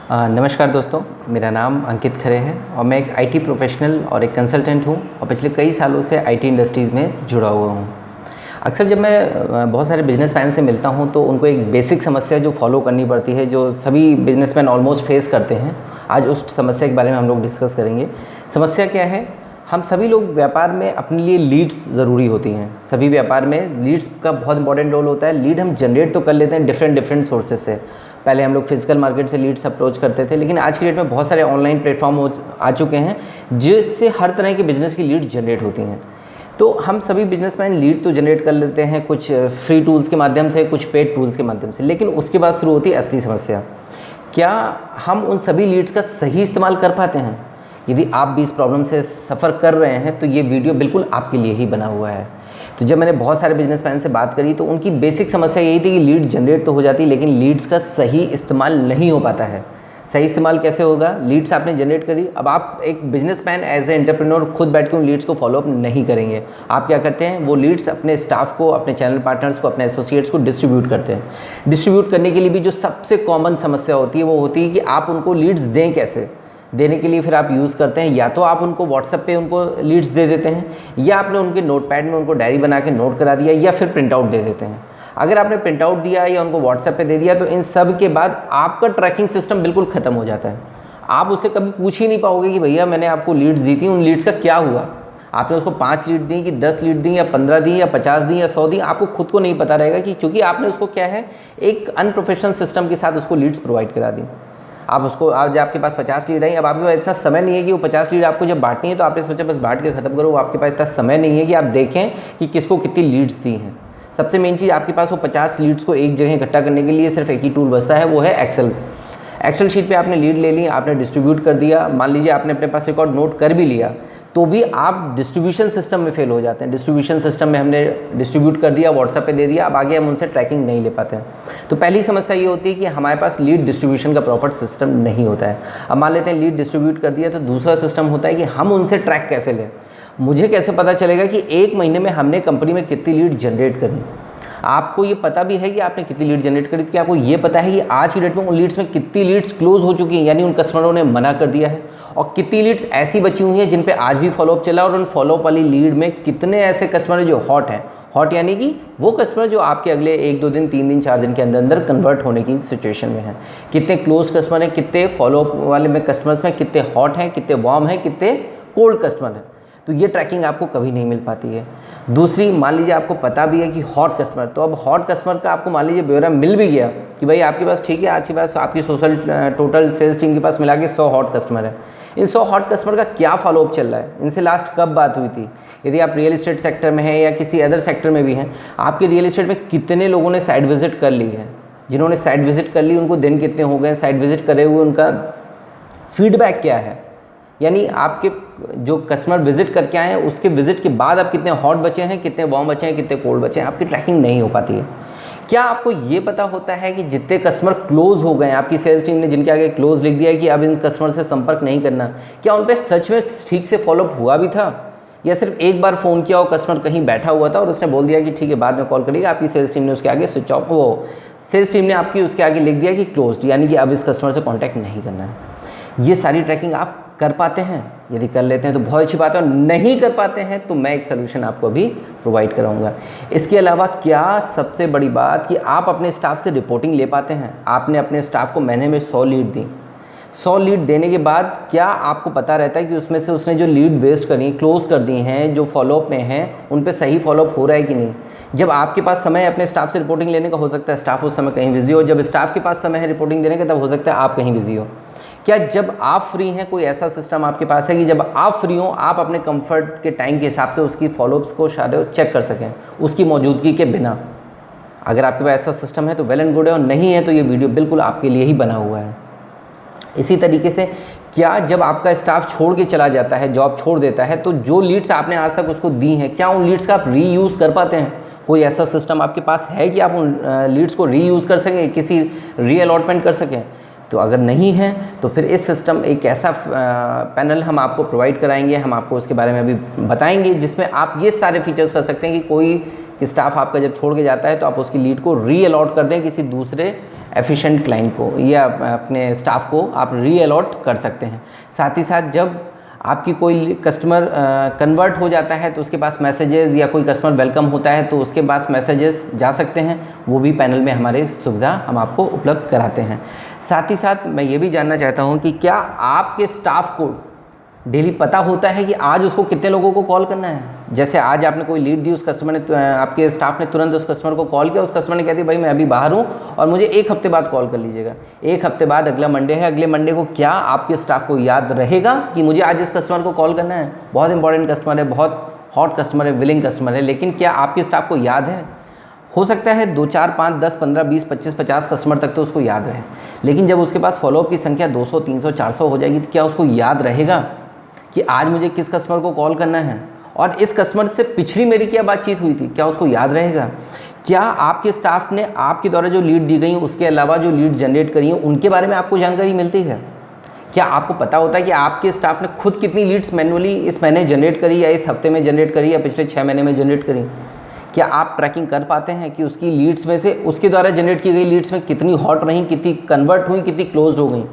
नमस्कार दोस्तों, मेरा नाम अंकित खरे है और मैं एक आईटी प्रोफेशनल और एक कंसल्टेंट हूँ और पिछले कई सालों से आईटी इंडस्ट्रीज़ में जुड़ा हुआ हूँ। अक्सर जब मैं बहुत सारे बिजनेसमैन से मिलता हूँ तो उनको एक बेसिक समस्या जो फॉलो करनी पड़ती है, जो सभी बिजनेसमैन ऑलमोस्ट फेस करते हैं, आज उस समस्या के बारे में हम लोग डिस्कस करेंगे। समस्या क्या है? हम सभी लोग व्यापार में अपने लिए लीड्स ज़रूरी होती हैं। सभी व्यापार में लीड्स का बहुत इंपॉर्टेंट रोल होता है। लीड हम जनरेट तो कर लेते हैं डिफरेंट सोर्सेज से। पहले हम लोग फिजिकल मार्केट से लीड्स अप्रोच करते थे, लेकिन आज की डेट में बहुत सारे ऑनलाइन प्लेटफॉर्म आ चुके हैं जिससे हर तरह के बिजनेस की लीड जनरेट होती हैं। तो हम सभी बिजनेसमैन लीड तो जनरेट कर लेते हैं, कुछ फ्री टूल्स के माध्यम से, कुछ पेड टूल्स के माध्यम से, लेकिन उसके बाद शुरू होती है असली समस्या। क्या हम उन सभी लीड्स का सही इस्तेमाल कर पाते हैं? यदि आप भी इस प्रॉब्लम से सफ़र कर रहे हैं तो ये वीडियो बिल्कुल आपके लिए ही बना हुआ है। तो जब मैंने बहुत सारे बिजनेसमैन से बात करी तो उनकी बेसिक समस्या यही थी कि लीड जनरेट तो हो जाती है, लेकिन लीड्स का सही इस्तेमाल नहीं हो पाता है। सही इस्तेमाल कैसे होगा? लीड्स आपने जनरेट करी, अब आप एक बिजनेसमैन एज ए एंटरप्रेन्योर खुद बैठ के उन लीड्स को फॉलोअप नहीं करेंगे। आप क्या करते हैं? वो लीड्स अपने स्टाफ को, अपने चैनल पार्टनर्स को, अपने एसोसिएट्स को डिस्ट्रीब्यूट करते हैं। डिस्ट्रीब्यूट करने के लिए भी जो सबसे कॉमन समस्या होती है वो होती है कि आप उनको लीड्स दें कैसे। देने के लिए फिर आप यूज़ करते हैं, या तो आप उनको व्हाट्सएप पे उनको लीड्स दे देते हैं, या आपने उनके नोटपैड में उनको डायरी बना के नोट करा दिया, या फिर प्रिंट आउट दे देते हैं। अगर आपने प्रिंट आउट दिया या उनको व्हाट्सएप पे दे दिया तो इन सब के बाद आपका ट्रैकिंग सिस्टम बिल्कुल ख़त्म हो जाता है। आप उससे कभी पूछ ही नहीं पाओगे कि भैया मैंने आपको लीड्स दी थी, उन लीड्स का क्या हुआ। आपने उसको 5 लीड दी कि 10 लीड दी या 15 दी या 50 दी या 100 दी, आपको खुद को नहीं पता रहेगा कि क्योंकि आपने उसको क्या है, एक अनप्रोफेशनल सिस्टम के साथ उसको लीड्स प्रोवाइड करा दी। आप उसको, आज आपके पास 50 लीड आई, अब आपके पास इतना समय नहीं है कि वो 50 लीड आपको जब बांटनी है तो आपने सोचा बस बांट के ख़त्म करो। वो आपके पास इतना समय नहीं है कि आप देखें कि किसको कितनी लीड्स दी हैं। सबसे मेन चीज़, आपके पास वो 50 लीड्स को एक जगह इकट्ठा करने के लिए सिर्फ एक ही टूल बचता है, वो है एक्सेल शीट पे आपने लीड ले ली, आपने डिस्ट्रीब्यूट कर दिया। मान लीजिए आपने अपने पास रिकॉर्ड नोट कर भी लिया तो भी आप डिस्ट्रीब्यूशन सिस्टम में फेल हो जाते हैं। डिस्ट्रीब्यूशन सिस्टम में हमने डिस्ट्रीब्यूट कर दिया, व्हाट्सएप पे दे दिया, अब आगे हम उनसे ट्रैकिंग नहीं ले पाते हैं। तो पहली समस्या ये होती है कि हमारे पास लीड डिस्ट्रीब्यूशन का प्रॉपर सिस्टम नहीं होता है। अब मान लेते हैं लीड डिस्ट्रीब्यूट कर दिया, तो दूसरा सिस्टम होता है कि हम उनसे ट्रैक कैसे लें। मुझे कैसे पता चलेगा कि एक महीने में हमने कंपनी में कितनी लीड जनरेट करी? आपको ये पता भी है कि आपने कितनी लीड जनरेट करी, तो क्या आपको ये पता है कि आज की डेट में उन लीड्स में कितनी लीड्स क्लोज हो चुकी हैं, यानी उन कस्टमरों ने मना कर दिया है, और कितनी लीड्स ऐसी बची हुई हैं जिन पे आज भी फॉलोअप चला, और उन फॉलोअप वाली लीड में कितने ऐसे कस्टमर जो हॉट हैं। हॉट यानी कि वो कस्टमर जो आपके अगले 1, 2 दिन, 3 दिन, 4 दिन के अंदर कन्वर्ट होने की सिचुएशन में है। कितने क्लोज कस्टमर हैं, कितने फॉलोअप वाले में कस्टमर्स में कितने हॉट हैं, कितने वार्म हैं, कितने कोल्ड कस्टमर हैं। तो ये ट्रैकिंग आपको कभी नहीं मिल पाती है। दूसरी, मान लीजिए आपको पता भी है कि हॉट कस्टमर, तो अब हॉट कस्टमर का आपको मान लीजिए ब्यौरा मिल भी गया कि भाई आपके पास ठीक है, आज के पास आपकी टोटल सेल्स टीम के पास मिला के 100 हॉट कस्टमर है। इन 100 हॉट कस्टमर का क्या फॉलोअप चल रहा है, इनसे लास्ट कब बात हुई थी। यदि आप रियल इस्टेट सेक्टर में हैं या किसी अदर सेक्टर में भी हैं, आपके रियल इस्टेट में कितने लोगों ने साइट विजिट कर ली है। जिन्होंने साइट विजिट कर ली उनको दिन कितने हो गए, साइट विजिट करे हुए उनका फीडबैक क्या है। यानी आपके जो कस्टमर विजिट करके आए हैं उसके विजिट के बाद आप कितने हॉट बचे हैं, कितने वार्म बचे हैं, कितने कोल्ड बचे हैं, आपकी ट्रैकिंग नहीं हो पाती है। क्या आपको ये पता होता है कि जितने कस्टमर क्लोज हो गए, आपकी सेल्स टीम ने जिनके आगे क्लोज लिख दिया है कि अब इन कस्टमर से संपर्क नहीं करना, क्या उन पर सच में ठीक से फॉलोअप हुआ भी था, या सिर्फ एक बार फ़ोन किया और कस्टमर कहीं बैठा हुआ था और उसने बोल दिया कि ठीक है बाद में कॉल करिएगा, आपकी सेल्स टीम ने उसके आगे स्विच ऑफ, वो सेल्स टीम ने आपकी उसके आगे लिख दिया कि क्लोज्ड, यानी कि अब इस कस्टमर से कॉन्टैक्ट नहीं करना है। ये सारी ट्रैकिंग आप कर पाते हैं? यदि कर लेते हैं तो बहुत अच्छी बात है, और नहीं कर पाते हैं तो मैं एक सलूशन आपको अभी प्रोवाइड कराऊंगा। इसके अलावा क्या सबसे बड़ी बात कि आप अपने स्टाफ से रिपोर्टिंग ले पाते हैं। आपने अपने स्टाफ को महीने में 100 लीड दी, 100 लीड देने के बाद क्या आपको पता रहता है कि उसमें से उसने जो लीड वेस्ट करी, क्लोज कर दी हैं, जो फॉलोअप में हैं, उन पे सही फॉलोअप हो रहा है कि नहीं। जब आपके पास समय है अपने स्टाफ से रिपोर्टिंग लेने का, हो सकता है स्टाफ उस समय कहीं बिजी हो। जब स्टाफ के पास समय है रिपोर्टिंग देने का, तब हो सकता है आप कहीं बिजी हो। क्या जब आप फ्री हैं, कोई ऐसा सिस्टम आपके पास है कि जब आप फ्री हो आप अपने कंफर्ट के टाइम के हिसाब से उसकी फॉलोअप्स को शायद चेक कर सकें उसकी मौजूदगी के बिना? अगर आपके पास ऐसा सिस्टम है तो वेल एंड गुड है, और नहीं है तो ये वीडियो बिल्कुल आपके लिए ही बना हुआ है। इसी तरीके से क्या जब आपका स्टाफ छोड़ के चला जाता है, जॉब छोड़ देता है, तो जो लीड्स आपने आज तक उसको दी हैं, क्या उन लीड्स का आप रीयूज़ कर पाते हैं? कोई ऐसा सिस्टम आपके पास है कि आप उन लीड्स को रीयूज़ कर सकें, किसी रीअलॉटमेंट कर सकें? तो अगर नहीं है तो फिर इस सिस्टम एक ऐसा पैनल हम आपको प्रोवाइड कराएंगे, हम आपको उसके बारे में अभी बताएंगे, जिसमें आप ये सारे फीचर्स कर सकते हैं कि कोई स्टाफ आपका जब छोड़ के जाता है तो आप उसकी लीड को री अलॉट कर दें किसी दूसरे एफिशिएंट क्लाइंट को या अपने स्टाफ को आप रीअलॉट कर सकते हैं। साथ ही साथ जब आपकी कोई कस्टमर कन्वर्ट हो जाता है तो उसके पास मैसेजेस या कोई कस्टमर वेलकम होता है तो उसके पास मैसेजेस जा सकते हैं, वो भी पैनल में हमारे सुविधा हम आपको उपलब्ध कराते हैं। साथ ही साथ मैं ये भी जानना चाहता हूँ कि क्या आपके स्टाफ को डेली पता होता है कि आज उसको कितने लोगों को कॉल करना है। जैसे आज आपने कोई लीड दी, उस कस्टमर ने, आपके स्टाफ ने तुरंत उस कस्टमर को कॉल किया, उस कस्टमर ने कह दिया भाई मैं अभी बाहर हूँ और मुझे 1 हफ्ते बाद कॉल कर लीजिएगा। 1 हफ्ते बाद अगला मंडे है, अगले मंडे को क्या आपके स्टाफ को याद रहेगा कि मुझे आज इस कस्टमर को कॉल करना है? बहुत इंपॉर्टेंट कस्टमर है, बहुत हॉट कस्टमर है, विलिंग कस्टमर है, लेकिन क्या आपके स्टाफ को याद है? हो सकता है 2, 4, 5, 10, 15, 20, 25, 50 कस्टमर तक तो उसको याद रहे, लेकिन जब उसके पास फॉलोअप की संख्या 200, 300, 400 हो जाएगी तो क्या उसको याद रहेगा कि आज मुझे किस कस्टमर को कॉल करना है और इस कस्टमर से पिछली मेरी क्या बातचीत हुई थी, क्या उसको याद रहेगा? क्या आपके स्टाफ ने आपके द्वारा जो लीड दी गई उसके अलावा जो लीड जनरेट करी हैं उनके बारे में आपको जानकारी मिलती है? क्या आपको पता होता है कि आपके स्टाफ ने खुद कितनी लीड्स मैनुअली इस महीने जनरेट करी या इस हफ्ते में जनरेट करी या पिछले 6 महीने में जनरेट करी? क्या आप ट्रैकिंग कर पाते हैं कि उसकी लीड्स में से उसके द्वारा जनरेट की गई लीड्स में कितनी हॉट रहीं, कितनी कन्वर्ट हुई, कितनी क्लोज हो गई?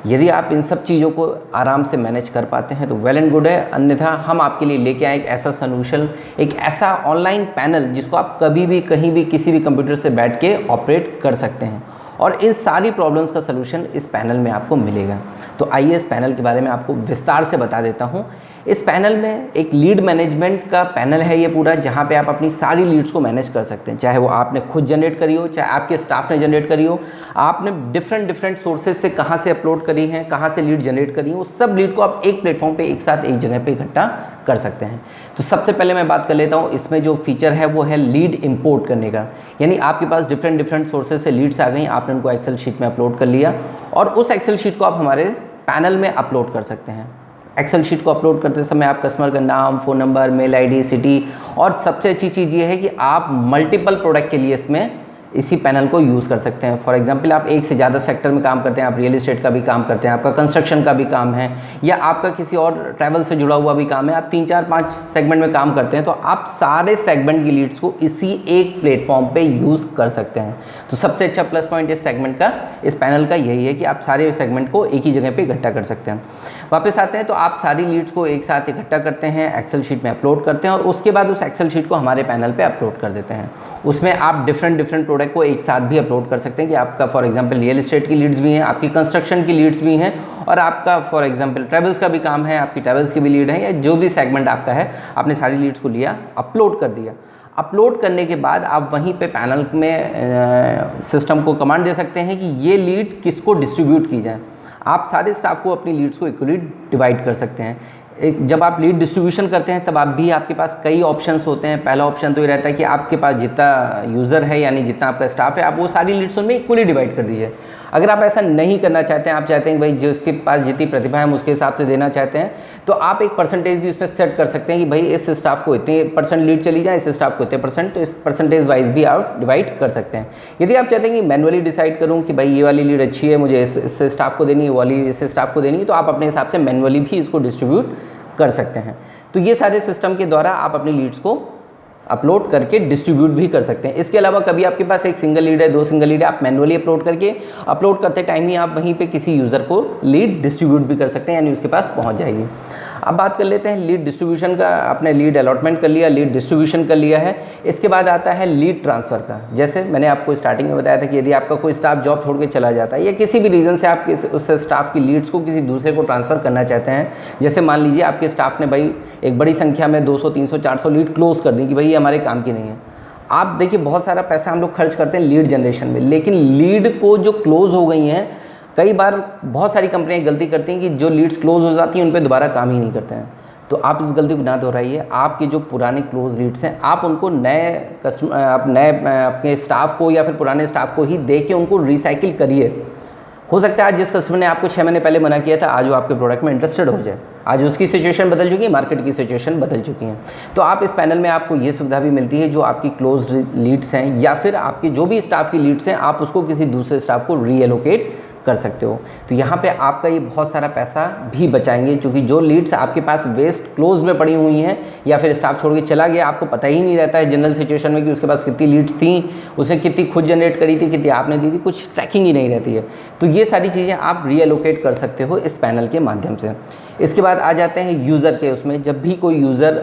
यदि आप इन सब चीज़ों को आराम से मैनेज कर पाते हैं तो वेल एंड गुड है, अन्यथा हम आपके लिए लेके आए एक ऐसा सॉल्यूशन, एक ऐसा ऑनलाइन पैनल जिसको आप कभी भी कहीं भी किसी भी कंप्यूटर से बैठ के ऑपरेट कर सकते हैं और इन सारी प्रॉब्लम्स का सलूशन इस पैनल में आपको मिलेगा। तो आइए इस पैनल के बारे में आपको विस्तार से बता देता हूँ। इस पैनल में एक लीड मैनेजमेंट का पैनल है ये पूरा, जहाँ पे आप अपनी सारी लीड्स को मैनेज कर सकते हैं, चाहे वो आपने खुद जनरेट करी हो, चाहे आपके स्टाफ ने जनरेट करी हो, आपने डिफरेंट सोर्सेज से कहाँ से अपलोड करी हैं, कहाँ से लीड जनरेट करी हो, सब लीड को आप एक प्लेटफॉर्म पे एक साथ एक जगह पे इकट्ठा कर सकते हैं। तो सबसे पहले मैं बात कर लेता हूँ, इसमें जो फीचर है वो है लीड इंपोर्ट करने का। यानी आपके पास डिफरेंट सोर्सेज से लीड्स आ गई, आपने उनको एक्सेल शीट में अपलोड कर लिया और उस एक्सेल शीट को आप हमारे पैनल में अपलोड कर सकते हैं। एक्सेल शीट को अपलोड करते समय आप कस्टमर का नाम, phone number, mail ID, city और सबसे अच्छी चीज़ ये है कि आप मल्टीपल प्रोडक्ट के लिए इसमें इसी पैनल को यूज़ कर सकते हैं। फॉर एग्जांपल आप एक से ज़्यादा सेक्टर में काम करते हैं, आप रियल एस्टेट का भी काम करते हैं, आपका कंस्ट्रक्शन का भी काम है या आपका किसी और ट्रैवल से जुड़ा हुआ भी काम है, आप 3, 4, 5 सेगमेंट में काम करते हैं, तो आप सारे सेगमेंट की लीड्स को इसी एक प्लेटफॉर्म पे यूज़ कर सकते हैं। तो सबसे अच्छा प्लस पॉइंट इस सेगमेंट का, इस पैनल का यही है कि आप सारे सेगमेंट को एक ही जगह पर इकट्ठा कर सकते हैं। वापस आते हैं तो आप सारी लीड्स को एक साथ इकट्ठा करते हैं, एक्सेल शीट में अपलोड करते हैं और उसके बाद उस एक्सेल शीट को हमारे पैनल पे अपलोड कर देते हैं। उसमें आप डिफरेंट प्रोडक्ट को एक साथ भी अपलोड कर सकते हैं कि आपका फॉर एग्जांपल रियल एस्टेट की लीड्स भी हैं, आपकी कंस्ट्रक्शन की लीड्स भी हैं और आपका फॉर एग्जांपल ट्रैवल्स का भी काम है, आपकी ट्रैवल्स की भी लीड है या जो भी सेगमेंट आपका है, आपने सारी लीड्स को लिया, अपलोड कर दिया। अपलोड करने के बाद आप वहीं पे पैनल में सिस्टम को कमांड दे सकते हैं कि ये लीड किसको डिस्ट्रीब्यूट की जाए। आप सारे स्टाफ को अपनी लीड्स को इक्वली डिवाइड कर सकते हैं। जब आप लीड डिस्ट्रीब्यूशन करते हैं तब आप भी आपके पास कई ऑप्शंस होते हैं। पहला ऑप्शन तो ये रहता है कि आपके पास जितना यूज़र है यानी जितना आपका स्टाफ है, आप वो सारी लीड्स उनमें इक्वली डिवाइड कर दीजिए। अगर आप ऐसा नहीं करना चाहते हैं, आप चाहते हैं कि भाई जिसके पास जितनी प्रतिभा है हम उसके हिसाब से देना चाहते हैं, तो आप एक परसेंटेज भी उसमें सेट कर सकते हैं कि भाई इस स्टाफ को इतने % लीड चली जाए, इस स्टाफ को इतने %, तो इस परसेंटेज वाइज भी आप डिवाइड कर सकते हैं। यदि आप चाहते हैं कि मैनुअली डिसाइड करूँ कि भाई ये वाली लीड अच्छी है, मुझे इस स्टाफ को देनी है, वाली इस स्टाफ को देनी है, तो आप अपने हिसाब से मैनुअली भी इसको डिस्ट्रीब्यूट कर सकते हैं। तो ये सारे सिस्टम के द्वारा आप अपनी लीड्स को अपलोड करके डिस्ट्रीब्यूट भी कर सकते हैं। इसके अलावा कभी आपके पास एक सिंगल लीड है, 2 सिंगल लीड है, आप मैनुअली अपलोड करते टाइम ही आप वहीं पे किसी यूज़र को लीड डिस्ट्रीब्यूट भी कर सकते हैं, यानी उसके पास पहुंच जाएगी। अब बात कर लेते हैं लीड डिस्ट्रीब्यूशन का। आपने लीड अलॉटमेंट कर लिया, लीड डिस्ट्रीब्यूशन कर लिया है, इसके बाद आता है लीड ट्रांसफ़र का। जैसे मैंने आपको स्टार्टिंग में बताया था कि यदि आपका कोई स्टाफ जॉब छोड़ के चला जाता है या किसी भी रीज़न से आप उस स्टाफ की लीड्स को किसी दूसरे को ट्रांसफ़र करना चाहते हैं, जैसे मान लीजिए आपके स्टाफ ने भाई एक बड़ी संख्या में 200, 300, 400 लीड क्लोज कर दी कि भाई ये हमारे काम की नहीं है। आप देखिए बहुत सारा पैसा हम लोग खर्च करते हैं लीड जनरेशन में, लेकिन लीड को जो क्लोज हो गई हैं, कई बार बहुत सारी कंपनियां गलती करती हैं कि जो लीड्स क्लोज हो जाती हैं उन पे दोबारा काम ही नहीं करते हैं। तो आप इस गलती को ना दोहराइए। आपके जो पुराने क्लोज लीड्स हैं, आप उनको नए कस्टमर, आप नए अपने स्टाफ को या फिर पुराने स्टाफ को ही दे के उनको रिसाइकिल करिए। हो सकता है आज जिस कस्टमर ने आपको 6 महीने पहले मना किया था, आज वो आपके प्रोडक्ट में इंटरेस्टेड हो जाए। आज उसकी सिचुएशन बदल चुकी है, मार्केट की सिचुएशन बदल चुकी है। तो आप इस पैनल में आपको ये सुविधा भी मिलती है, जो आपकी क्लोज लीड्स हैं या फिर आपके जो भी स्टाफ की लीड्स हैं, आप उसको किसी दूसरे स्टाफ को रीएलोकेट कर सकते हो। तो यहाँ पे आपका ये बहुत सारा पैसा भी बचाएंगे, क्योंकि जो लीड्स आपके पास वेस्ट क्लोज में पड़ी हुई हैं या फिर स्टाफ छोड़ के चला गया, आपको पता ही नहीं रहता है जनरल सिचुएशन में कि उसके पास कितनी लीड्स थी, उसने कितनी खुद जनरेट करी थी, कितनी आपने दी थी, कुछ ट्रैकिंग ही नहीं रहती है। तो ये सारी चीज़ें आप रीएलोकेट कर सकते हो इस पैनल के माध्यम से। इसके बाद आ जाते हैं यूज़र के। उसमें जब भी कोई यूज़र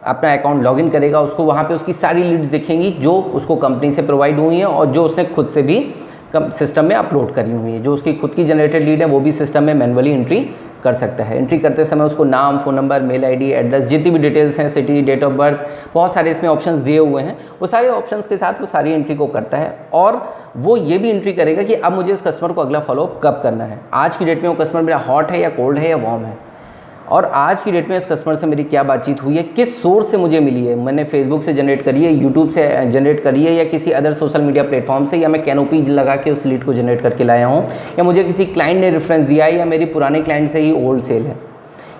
अपना अकाउंट लॉगिन करेगा, उसको वहाँ पे उसकी सारी लीड्स दिखेंगी जो उसको कंपनी से प्रोवाइड हुई हैं और जो उसने खुद से भी सिस्टम में अपलोड करी हुई है। जो उसकी खुद की जनरेटेड लीड है वो भी सिस्टम में मैनुअली एंट्री कर सकता है। एंट्री करते समय उसको नाम, phone number, mail ID, address, जितनी भी डिटेल्स हैं, सिटी, डेट ऑफ बर्थ, बहुत सारे इसमें ऑप्शंस दिए हुए हैं, वो सारे ऑप्शंस के साथ वो सारी एंट्री को करता है। और वो ये भी एंट्री करेगा कि अब मुझे इस कस्टमर को अगला फॉलोअप कब करना है, आज की डेट में वो कस्टमर मेरा हॉट है या कोल्ड है या वार्म है, और आज की डेट में इस कस्टमर से मेरी क्या बातचीत हुई है, किस सोर्स से मुझे मिली है, मैंने फेसबुक से जनरेट करी है, यूट्यूब से जनरेट करी है, या किसी अदर सोशल मीडिया प्लेटफॉर्म से, या मैं कैनोपी लगा के उस लीड को जनरेट करके लाया हूँ, या मुझे किसी क्लाइंट ने रेफरेंस दिया है, या मेरी पुराने क्लाइंट से ही ओल्ड सेल है।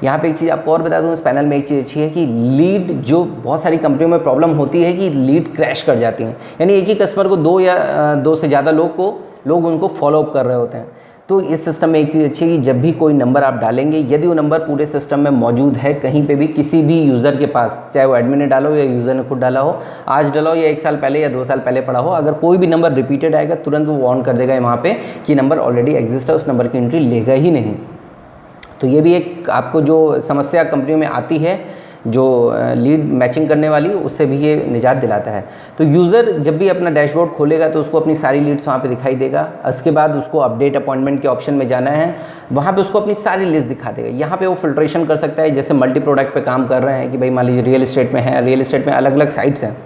यहाँ पे एक चीज़ आपको और बता दूँ, इस पैनल में एक चीज़ अच्छी है कि लीड, जो बहुत सारी कंपनियों में प्रॉब्लम होती है कि लीड क्रैश कर जाती हैं, यानी एक ही कस्टमर को दो से ज़्यादा लोग उनको फॉलोअप कर रहे होते हैं। तो इस सिस्टम में एक चीज़ अच्छी है कि जब भी कोई नंबर आप डालेंगे, यदि वो नंबर पूरे सिस्टम में मौजूद है कहीं पे भी किसी भी यूज़र के पास, चाहे वो एडमिन ने डाला हो या यूज़र ने खुद डाला हो, आज डाला हो या 1 साल पहले या 2 साल पहले पड़ा हो, अगर कोई भी नंबर रिपीटेड आएगा तुरंत वो वार्न कर देगा वहाँ पे कि नंबर ऑलरेडी एग्जिस्ट है, उस नंबर की एंट्री लेगा ही नहीं। तो ये भी एक आपको जो समस्या कंपनियों में आती है, जो लीड मैचिंग करने वाली, उससे भी ये निजात दिलाता है। तो यूज़र जब भी अपना डैशबोर्ड खोलेगा तो उसको अपनी सारी लीड्स वहाँ पे दिखाई देगा। उसके बाद उसको अपडेट अपॉइंटमेंट के ऑप्शन में जाना है, वहाँ पे उसको अपनी सारी लिस्ट दिखा देगा। यहाँ पे वो फिल्ट्रेशन कर सकता है, जैसे मल्टी प्रोडक्ट पे काम कर रहे हैं कि भाई मान लीजिए रियल एस्टेट में है, रियल एस्टेट में अलग अलग साइट्स हैं,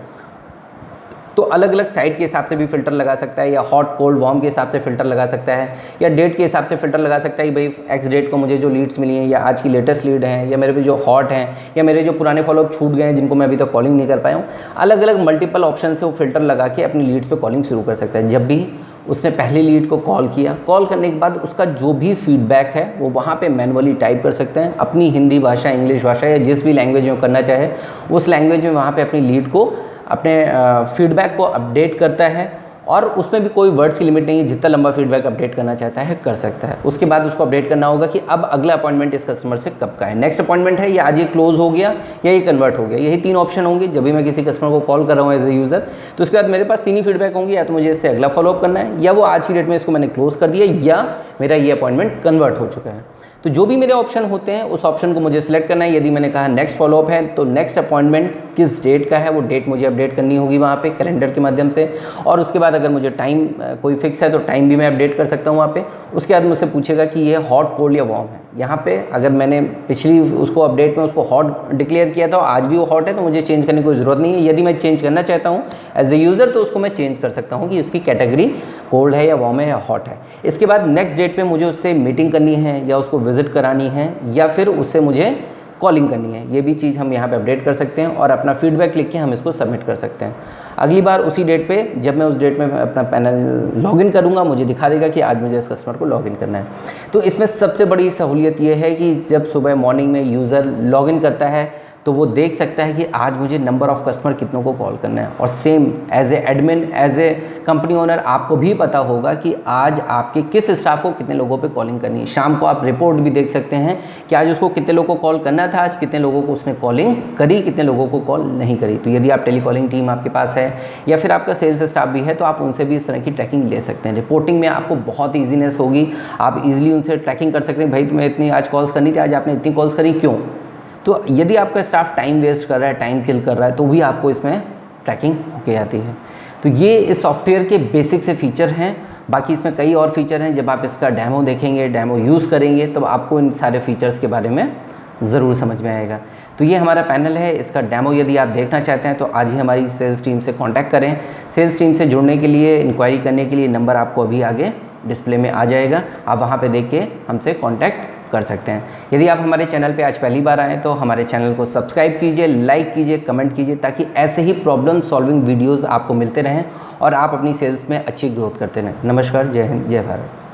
तो अलग अलग साइट के हिसाब से भी फ़िल्टर लगा सकता है, या हॉट, कोल्ड, वार्म के हिसाब से फ़िल्टर लगा सकता है, या डेट के हिसाब से फ़िल्टर लगा सकता है कि भाई एक्स डेट को मुझे जो लीड्स मिली हैं, या आज की लेटेस्ट लीड हैं, या मेरे पे जो हॉट हैं, या मेरे जो पुराने फॉलोअप छूट गए हैं जिनको मैं अभी तक कॉलिंग नहीं कर पाया हूँ। अलग अलग मल्टीपल ऑप्शन से वो फ़िल्टर लगा के अपनी लीड्स पर कॉलिंग शुरू कर सकता है। जब भी उसने पहली लीड को कॉल किया, कॉल करने के बाद उसका जो भी फीडबैक है वो वहाँ पे मैनुअली टाइप कर सकते हैं, अपनी हिंदी भाषा, इंग्लिश भाषा, या जिस भी लैंग्वेज में करना चाहे उस लैंग्वेज में वहाँ पे अपनी लीड को, अपने फीडबैक को अपडेट करता है। और उसमें भी कोई वर्ड्स की लिमिट नहीं है, जितना लंबा फीडबैक अपडेट करना चाहता है कर सकता है। उसके बाद उसको अपडेट करना होगा कि अब अगला अपॉइंटमेंट इस कस्टमर से कब का है, नेक्स्ट अपॉइंटमेंट है, या आज ये क्लोज हो गया या ये कन्वर्ट हो गया। यही 3 ऑप्शन होंगे जब भी मैं किसी कस्टमर को कॉल कर रहा हूँ एज ए यूज़र। तो उसके बाद मेरे पास 3 ही फीडबैक होंगे, या तो मुझे इससे अगला फॉलोअप करना है, या वो आज की डेट में इसको मैंने क्लोज कर दिया, या मेरा ये अपॉइंटमेंट कन्वर्ट हो चुका है। तो जो भी मेरे ऑप्शन होते हैं उस ऑप्शन को मुझे सिलेक्ट करना है। यदि मैंने कहा नेक्स्ट फॉलोअप है तो नेक्स्ट अपॉइंटमेंट किस डेट का है, वो डेट मुझे अपडेट करनी होगी वहाँ पे कैलेंडर के माध्यम से। और उसके बाद अगर मुझे टाइम कोई फिक्स है तो टाइम भी मैं अपडेट कर सकता हूँ वहाँ पे। उसके बाद मुझसे पूछेगा कि ये हॉट, कोल्ड या वार्म है। यहाँ पे अगर मैंने पिछली उसको अपडेट में उसको हॉट डिक्लेयर किया था, आज भी वो हॉट है, तो मुझे चेंज करने की कोई ज़रूरत नहीं है। यदि मैं चेंज करना चाहता हूँ एज ए यूज़र तो उसको मैं चेंज कर सकता हूँ कि उसकी कैटेगरी कोल्ड है या वार्म है या हॉट है। इसके बाद नेक्स्ट डेट पे मुझे उससे मीटिंग करनी है, या उसको विज़िट करानी है, या फिर उससे मुझे कॉलिंग करनी है, ये भी चीज़ हम यहाँ पे अपडेट कर सकते हैं। और अपना फीडबैक लिख के हम इसको सबमिट कर सकते हैं। अगली बार उसी डेट पे, जब मैं उस डेट में अपना पैनल लॉगिन करूँगा, मुझे दिखा देगा कि आज मुझे इस कस्टमर को लॉगिन करना है। तो इसमें सबसे बड़ी सहूलियत ये है कि जब सुबह मॉर्निंग में यूज़र लॉगिन करता है तो वो देख सकता है कि आज मुझे नंबर ऑफ़ कस्टमर कितनों को कॉल करना है। और same as a admin, as a company owner, आपको भी पता होगा कि आज आपके किस स्टाफ को कितने लोगों पे कॉलिंग करनी है। शाम को आप रिपोर्ट भी देख सकते हैं कि आज उसको कितने लोगों को कॉल करना था, आज कितने लोगों को उसने कॉलिंग करी, कितने लोगों को कॉल नहीं करी। तो यदि आप टेलीकॉलिंग टीम आपके पास है, या फिर आपका सेल्स स्टाफ भी है, तो आप उनसे भी इस तरह की ट्रैकिंग ले सकते हैं। रिपोर्टिंग में आपको बहुत ईजीनेस होगी, आप ईजिली उनसे ट्रैकिंग कर सकते हैं। भाई तुम्हें इतनी आज कॉल्स करनी थी, आज आपने इतनी कॉल्स करी, क्यों? तो यदि आपका स्टाफ टाइम वेस्ट कर रहा है, टाइम किल कर रहा है, तो भी आपको इसमें ट्रैकिंग होके आती है। तो ये इस सॉफ्टवेयर के बेसिक से फीचर हैं। बाकी इसमें कई और फीचर हैं। जब आप इसका डेमो देखेंगे, डेमो यूज़ करेंगे, तो आपको इन सारे फीचर्स के बारे में ज़रूर समझ में आएगा। तो ये हमारा पैनल है, इसका डेमो यदि आप देखना चाहते हैं तो आज ही हमारी सेल्स टीम से कॉन्टैक्ट करें। सेल्स टीम से जुड़ने के लिए, इंक्वायरी करने के लिए नंबर आपको अभी आगे डिस्प्ले में आ जाएगा, आप वहाँ पे देख के हमसे कॉन्टैक्ट कर सकते हैं। यदि आप हमारे चैनल पे आज पहली बार आएँ तो हमारे चैनल को सब्सक्राइब कीजिए, लाइक कीजिए, कमेंट कीजिए, ताकि ऐसे ही प्रॉब्लम सॉल्विंग वीडियोज़ आपको मिलते रहें और आप अपनी सेल्स में अच्छी ग्रोथ करते रहें। नमस्कार, जय हिंद, जय भारत।